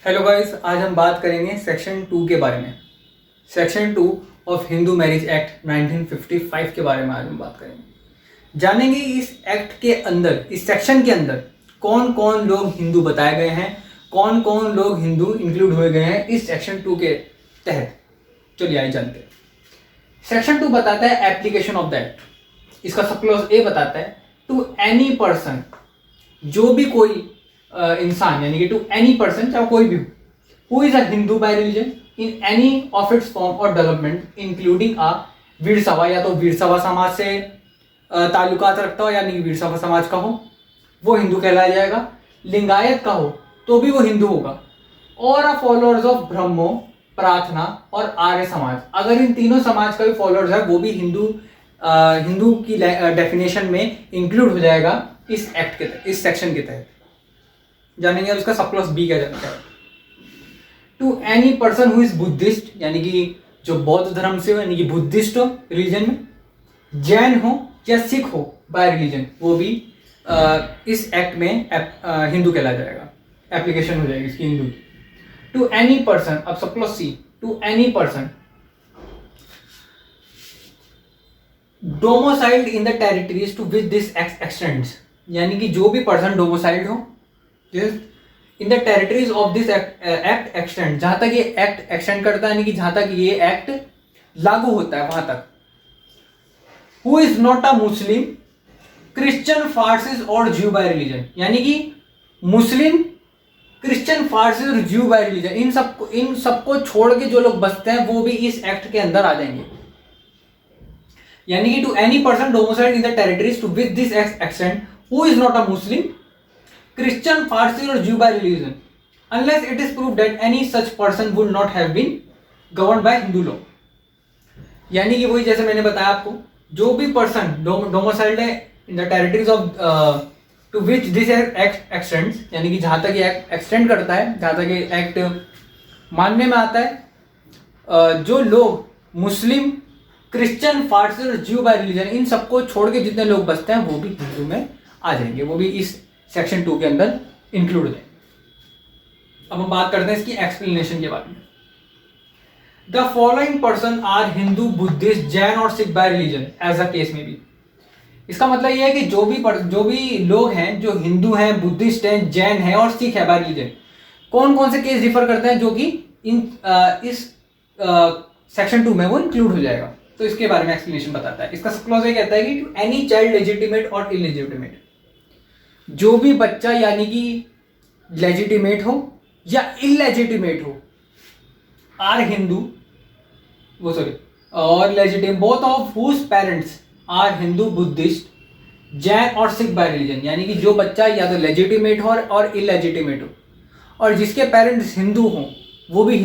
Hello guys, आज हम बात करेंगे सेक्शन 2 के बारे में। Section 2 of Hindu marriage act 1955 के बारे में आज हम बात करेंगे। जानेंगे इस एक्ट के अंदर, इस सेक्शन के अंदर कौन कौन लोग हिंदू बताए गए हैं, कौन कौन लोग हिंदू इंक्लूड हुए गए हैं इस सेक्शन 2 के तहत। चलिए आइए जानते हैं। सेक्शन 2 बताता है एप्लीकेशन ऑफ द एक्ट। इसका सब क्लॉज ए बताता है टू एनी पर्सन, जो भी कोई इंसान, यानी कि टू एनी पर्सन, चाहे कोई भी who is a Hindu bye religion in any of its form और डेवलपमेंट इंक्लूडिंग अ वीर सभा, या तो वीर सभा समाज से ताल्लुकात रखता हो, यानी कि वीर सभा समाज का हो, वो हिंदू कहलाया जाएगा। लिंगायत का हो तो भी वो हिंदू होगा। और अ फॉलोअर्स ऑफ ब्रह्मो, प्रार्थना और आर्य समाज, अगर इन तीनों समाज का भी फॉलोअर्स है वो भी हिंदू की डेफिनेशन में इंक्लूड हो जाएगा इस एक्ट के तहत, इस सेक्शन के तहत। जानेंगे अब इसका सब क्लॉज बी क्या जाता है। To any person who is Buddhist, यानी कि जो बौद्ध धर्म से हो, यानी कि बुद्धिस्ट हो रिलीजन में, जैन हो या सिख हो बाय रिलीजन, वो भी इस एक्ट में हिंदू कहला जाएगा, एप्लीकेशन हो जाएगी इसकी हिंदू। टू एनी पर्सन, अब sub clause C, to any person domiciled in the territories to which this act extends, यानी कि जो भी पर्सन डोमोसाइल्ड हो in the territories of this act extend, जहां तक ये एक्ट एक्सटेंड करता है, यानी कि जहां तक ये एक्ट लागू होता है वहां तक। Who is not a Muslim, Christian, Parsis और ज्यू बाय रिलीजन, यानी कि मुस्लिम, क्रिश्चियन, फारसीज और ज्यू बाय रिलीजन, इन सबको छोड़ के जो लोग बसते हैं वो भी इस एक्ट के अंदर आ जाएंगे। यानी कि to any person domiciled in the territories to which this act extend who is not a Muslim, Christian, Farsi or Jew by religion, unless it is proved that any such person would not have been governed by Hindu law। यानी कि वही जैसे मैंने बताया आपको, जो भी person domiciled है in the territories of to which this act extends, यानी कि जहां तक ये एक्ट एक्सटेंड करता है, जहां तक ये एक्ट मानने में आता है, जो लोग मुस्लिम, क्रिश्चियन, फारसी और ज्यू बाय रिलीजन, इन सबको छोड़ के जितने लोग बसते हैं वो भी हिंदू में आ जाएंगे, वो भी इस सेक्शन 2 के अंदर इंक्लूड है। अब हम बात करते हैं इसकी एक्सप्लेनेशन के बारे में। The following person are Hindu, Buddhist, Jain और Sikh by religion as a case में भी। इसका मतलब यह है कि जो भी लोग हैं जो हिंदू हैं, बुद्धिस्ट हैं, जैन हैं और सिख है बाय रिलीजन, कौन कौन से केस डिफर करते हैं जो कि इस सेक्शन 2 में वो इंक्लूड हो जाएगा। तो इसके बारे में एक्सप्लेनेशन बताता है। इसका क्लॉज ये कहता है कि टू एनी चाइल्ड लेजिटिमेट और इलेजिटिमेट, जो भी बच्चा यानी कि लेजिटिमेट हो या इलेजिटिमेट हो, आर हिंदू, वो सॉरी, और legitimate, both of whose parents are Hindu, Buddhist, Jain और सिख बाय रिलीजन, यानी कि जो बच्चा या तो लेजिटिमेट हो और इलेजिटिमेट हो, और जिसके पेरेंट्स हिंदू हों, वो भी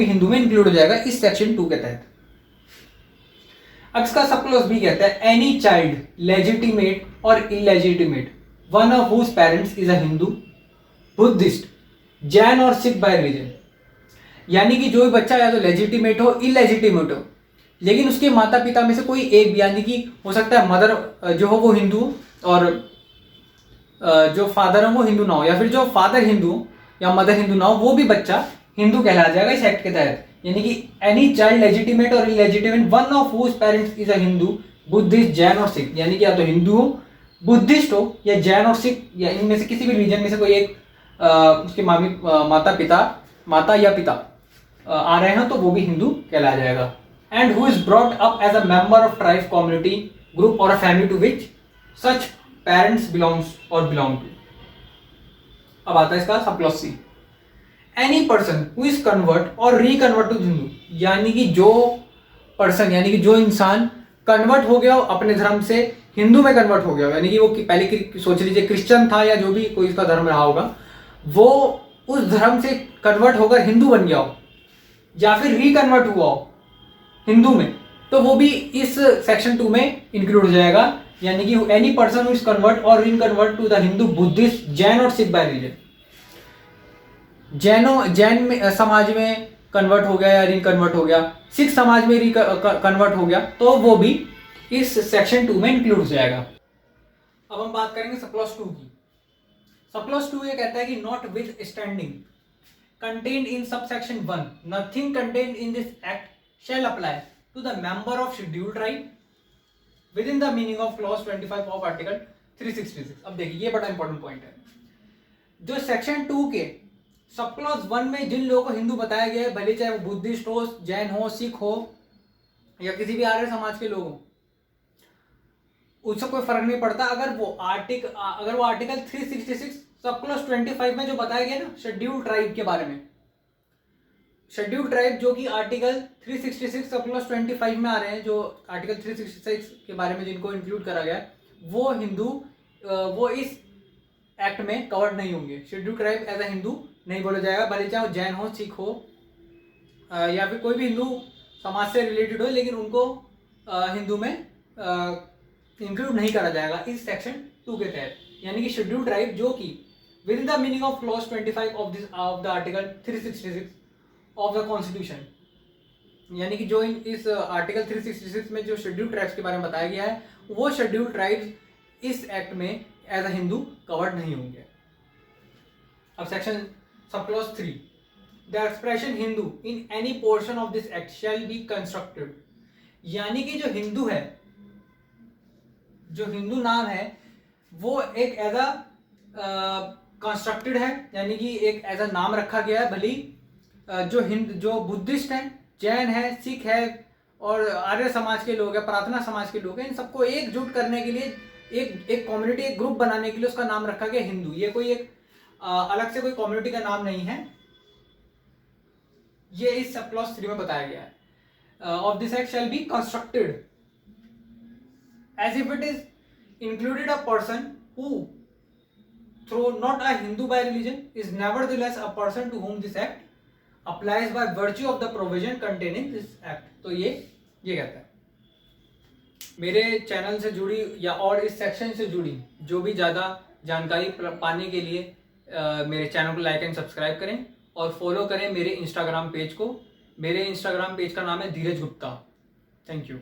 हिंदू में इंक्लूड हो जाएगा इस सेक्शन 2 के तहत। अब इसका सब क्लॉज बी कहता है एनी चाइल्ड लेजिटिमेट और illegitimate one of whose parents is a Hindu, Buddhist, Jain और सिख बाय रिलीजन, यानी कि जो भी बच्चा या तो लेजिटिमेट हो, इलेजिटिमेट हो, लेकिन उसके माता पिता में से कोई एक भी, यानी कि हो सकता है मदर जो हो वो हिंदू और जो फादर हो वो हिंदू ना हो, या फिर जो फादर हिंदू हो या मदर हिंदू ना हो, वो भी बच्चा हिंदू कहलाया जाएगा इस एक्ट के तहत। यानी कि एनी चाइल्ड लेजिटिमेट और illegitimate one of whose parents is a Hindu, Buddhist, Jain और सिख, यानी कि या तो हिंदू हो, बुद्धिस्ट हो या जैन और सिख, या इनमें से किसी भी रिलीजन में से कोई एक उसके माता या पिता आ रहे हैं तो वो भी हिंदू कहलाया जाएगा। And who is brought up as a member of tribe, community, group और a family to which such parents belong to. अब आता है इसका sub clause C, any person who is convert और रिकन्वर्ट टू हिंदू, यानी कि जो पर्सन, यानी कि जो इंसान कन्वर्ट हो गया अपने धर्म से हिंदू में कन्वर्ट हो गया, यानी कि वो पहले सोच लीजिए क्रिश्चियन था या जो भी कोई उसका धर्म रहा होगा, वो उस धर्म से कन्वर्ट होकर हिंदू बन गया हो या फिर रिकन्वर्ट हुआ हो हिंदू में, तो वो भी इस सेक्शन 2 में इंक्लूड हो जाएगा। यानी कि any person who is convert और reconvert to the Hindu, Buddhist, Jain और सिख बाय रिलीजन, जैन समाज में कन्वर्ट हो गया या रिकन्वर्ट हो गया, सिख समाज में कन्वर्ट हो गया, तो वो भी इस सेक्शन 2 में इंक्लूड हो जाएगा। अब हम बात करेंगे सब क्लॉज 2 की। सब क्लॉज 2 ये कहता है कि not with standing contained in subsection 1 nothing contained in this act shall apply to the member of scheduled tribe within the meaning of clause 25 of article 366। अब देखिए ये बड़ा इंपॉर्टेंट पॉइंट है। जो सेक्शन 2 के सब क्लॉज 1 में जिन लोगों को हिंदू बताया गया है, भले चाहे वो बुद्धिस्ट हो, जैन हो, सिख हो या किसी भी आर्य समाज के लोग हो, उससे कोई फर्क नहीं पड़ता। अगर वो आर्टिकल 366 सब क्लॉज 25 में जो बताया गया ना शेड्यूल्ड ट्राइब के बारे में, शेड्यूल्ड ट्राइब जो कि आर्टिकल 366 सब क्लॉज 25 में आ रहे हैं, जो आर्टिकल 366 के बारे में जिनको इंक्लूड करा गया है, वो हिंदू वो इस एक्ट में कवर्ड नहीं होंगे। Scheduled tribe as a Hindu नहीं बोला जाएगा, भले चाहे वो जैन हो, सिख हो या फिर कोई भी हिंदू समाज से रिलेटेड हो, लेकिन उनको हिंदू में इंक्लूड नहीं करा जाएगा इस सेक्शन 2 के तहत। यानी कि शेड्यूल्ड ट्राइब जो कि with in the meaning of clause 25 of the article 366 of the constitution, यानी कि जो इस आर्टिकल 366 में जो शेड्यूल्ड ट्राइब्स के बारे में बताया गया है, वो शेड्यूल्ड ट्राइब्स इस एक्ट में एज अ हिंदू कवर्ड नहीं होंगे। अब section sub clause 3, the expression Hindu in any portion of this act shall be constructed, यानी कि जो हिंदू है, जो हिंदू नाम है, वो एक एज अ कंस्ट्रक्टेड है, यानी कि एक एज अ नाम रखा गया है। भली जो बुद्धिस्ट हैं, जैन है, सिख है और आर्य समाज के लोग हैं, प्रार्थना समाज के लोग हैं, इन सबको एकजुट करने के लिए एक कम्युनिटी, एक ग्रुप बनाने के लिए उसका नाम रखा गया हिंदू। ये कोई एक अलग से कोई कम्युनिटी का नाम नहीं है, ये इस सब क्लॉज 3 में बताया गया है। Of this act shall be constructed as if it is included a person who, though not a Hindu by religion, is nevertheless a person to whom this act applies by virtue of the provision contained in this act। तो ये कहता है। मेरे channel से जुड़ी या और इस सेक्शन से जुड़ी जो भी ज़्यादा जानकारी पाने के लिए मेरे चैनल को लाइक एंड सब्सक्राइब करें और फॉलो करें मेरे इंस्टाग्राम पेज को। मेरे इंस्टाग्राम पेज का नाम है धीरज गुप्ता। Thank you.